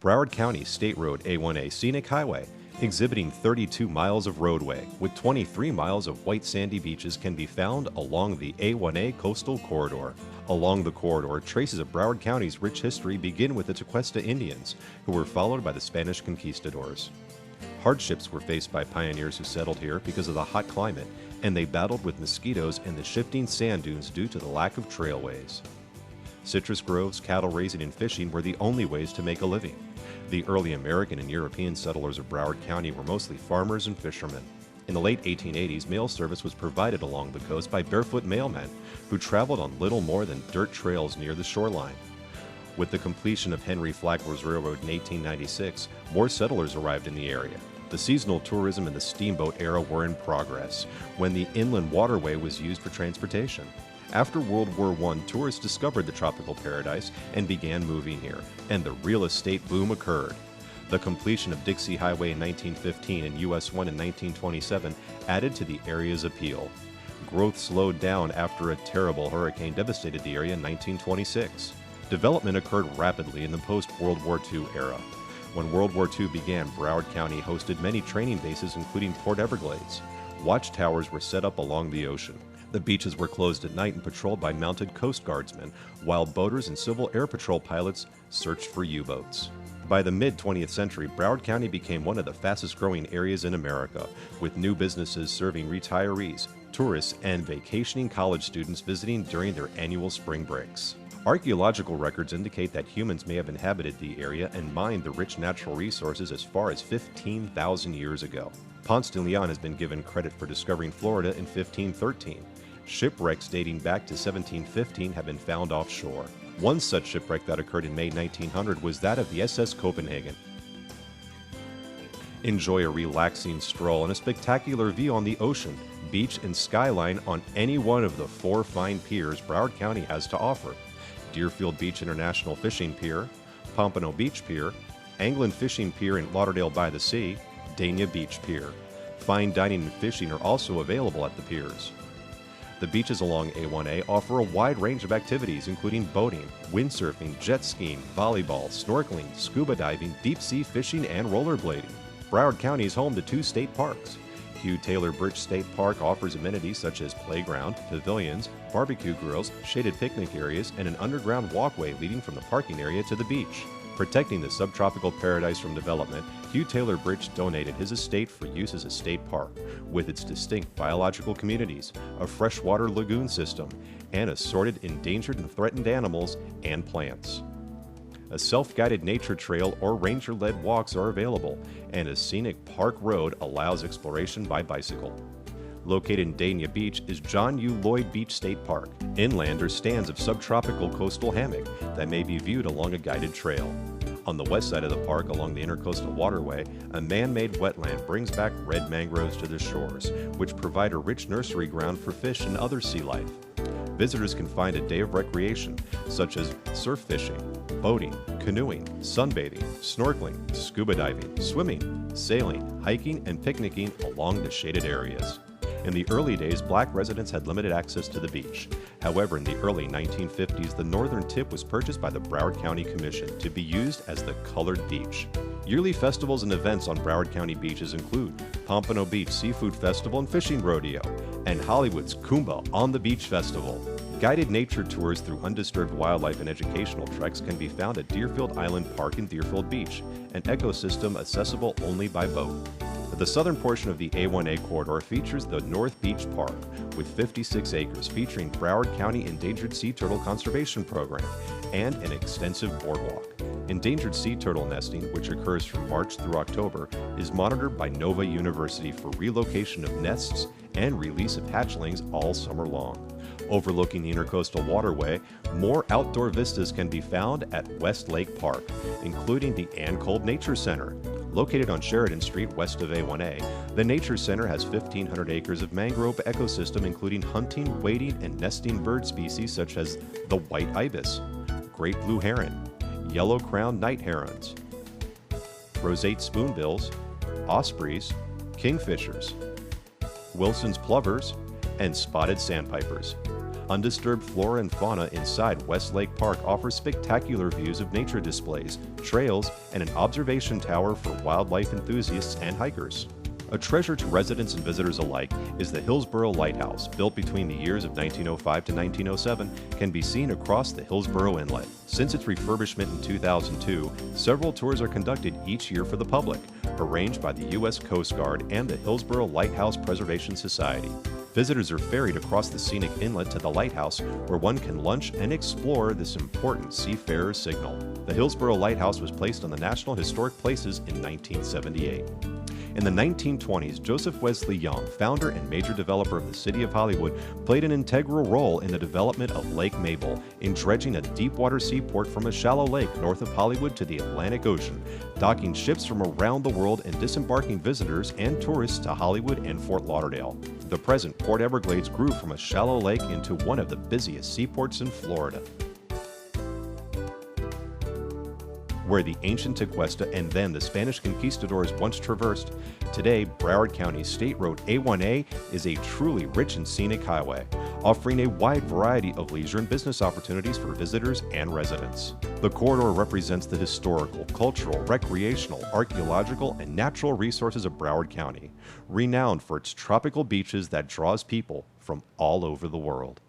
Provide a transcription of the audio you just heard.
Broward County State Road A1A Scenic Highway, exhibiting 32 miles of roadway with 23 miles of white sandy beaches, can be found along the A1A Coastal Corridor. Along the corridor, traces of Broward County's rich history begin with the Tequesta Indians, who were followed by the Spanish conquistadors. Hardships were faced by pioneers who settled here because of the hot climate, and they battled with mosquitoes and the shifting sand dunes due to the lack of trailways. Citrus groves, cattle raising, and fishing were the only ways to make a living. The early American and European settlers of Broward County were mostly farmers and fishermen. In the late 1880s, mail service was provided along the coast by barefoot mailmen who traveled on little more than dirt trails near the shoreline. With the completion of Henry Flagler's Railroad in 1896, more settlers arrived in the area. The seasonal tourism and the steamboat era were in progress, when the inland waterway was used for transportation. After World War I, tourists discovered the tropical paradise and began moving here, and the real estate boom occurred. The completion of Dixie Highway in 1915 and US 1 in 1927 added to the area's appeal. Growth slowed down after a terrible hurricane devastated the area in 1926. Development occurred rapidly in the post-World War II era. When World War II began, Broward County hosted many training bases, including Port Everglades. Watchtowers were set up along the ocean. The beaches were closed at night and patrolled by mounted Coast Guardsmen, while boaters and Civil Air Patrol pilots searched for U-boats. By the mid-20th century, Broward County became one of the fastest-growing areas in America, with new businesses serving retirees, tourists, and vacationing college students visiting during their annual spring breaks. Archaeological records indicate that humans may have inhabited the area and mined the rich natural resources as far as 15,000 years ago. Ponce de Leon has been given credit for discovering Florida in 1513. Shipwrecks dating back to 1715 have been found offshore. One such shipwreck that occurred in May 1900 was that of the SS Copenhagen. Enjoy a relaxing stroll and a spectacular view on the ocean, beach, and skyline on any one of the 4 fine piers Broward County has to offer: Deerfield Beach International Fishing Pier, Pompano Beach Pier, Anglin Fishing Pier in Lauderdale by the Sea, Dania Beach Pier. Fine dining and fishing are also available at the piers. The beaches along A1A offer a wide range of activities, including boating, windsurfing, jet skiing, volleyball, snorkeling, scuba diving, deep-sea fishing, and rollerblading. Broward County is home to 2 state parks. Hugh Taylor Bridge State Park offers amenities such as playground, pavilions, barbecue grills, shaded picnic areas, and an underground walkway leading from the parking area to the beach. Protecting the subtropical paradise from development, Hugh Taylor Bridge donated his estate for use as a state park, with its distinct biological communities, a freshwater lagoon system, and assorted endangered and threatened animals and plants. A self-guided nature trail or ranger-led walks are available, and a scenic park road allows exploration by bicycle. Located in Dania Beach is John U. Lloyd Beach State Park. Inland are stands of subtropical coastal hammock that may be viewed along a guided trail. On the west side of the park, along the Intercoastal Waterway, a man-made wetland brings back red mangroves to the shores, which provide a rich nursery ground for fish and other sea life. Visitors can find a day of recreation, such as surf fishing, boating, canoeing, sunbathing, snorkeling, scuba diving, swimming, sailing, hiking, and picnicking along the shaded areas. In the early days, black residents had limited access to the beach. However, in the early 1950s, the northern tip was purchased by the Broward County Commission to be used as the colored beach. Yearly festivals and events on Broward County beaches include Pompano Beach Seafood Festival and Fishing Rodeo, and Hollywood's Kumba on the Beach Festival. Guided nature tours through undisturbed wildlife and educational treks can be found at Deerfield Island Park and Deerfield Beach, an ecosystem accessible only by boat. The southern portion of the A1A corridor features the North Beach Park, with 56 acres featuring Broward County Endangered Sea Turtle Conservation Program and an extensive boardwalk. Endangered sea turtle nesting, which occurs from March through October, is monitored by Nova University for relocation of nests and release of hatchlings all summer long. Overlooking the Intercoastal Waterway, more outdoor vistas can be found at West Lake Park, including the Ann Cold Nature Center. Located on Sheridan Street west of A1A, the Nature Center has 1,500 acres of mangrove ecosystem, including hunting, wading, and nesting bird species such as the white ibis, great blue heron, yellow-crowned night herons, roseate spoonbills, ospreys, kingfishers, Wilson's plovers, and spotted sandpipers. Undisturbed flora and fauna inside Westlake Park offers spectacular views of nature displays, trails, and an observation tower for wildlife enthusiasts and hikers. A treasure to residents and visitors alike is the Hillsborough Lighthouse, built between the years of 1905 to 1907, can be seen across the Hillsborough Inlet. Since its refurbishment in 2002, several tours are conducted each year for the public, arranged by the U.S. Coast Guard and the Hillsborough Lighthouse Preservation Society. Visitors are ferried across the scenic inlet to the lighthouse, where one can lunch and explore this important seafarer signal. The Hillsborough Lighthouse was placed on the National Historic Places in 1978. In the 1920s, Joseph Wesley Young, founder and major developer of the city of Hollywood, played an integral role in the development of Lake Mabel in dredging a deep-water seaport from a shallow lake north of Hollywood to the Atlantic Ocean, docking ships from around the world and disembarking visitors and tourists to Hollywood and Fort Lauderdale. The present Port Everglades grew from a shallow lake into one of the busiest seaports in Florida, where the ancient Tequesta and then the Spanish conquistadors once traversed. Today, Broward County's State Road A1A is a truly rich and scenic highway, offering a wide variety of leisure and business opportunities for visitors and residents. The corridor represents the historical, cultural, recreational, archaeological, and natural resources of Broward County, renowned for its tropical beaches that draws people from all over the world.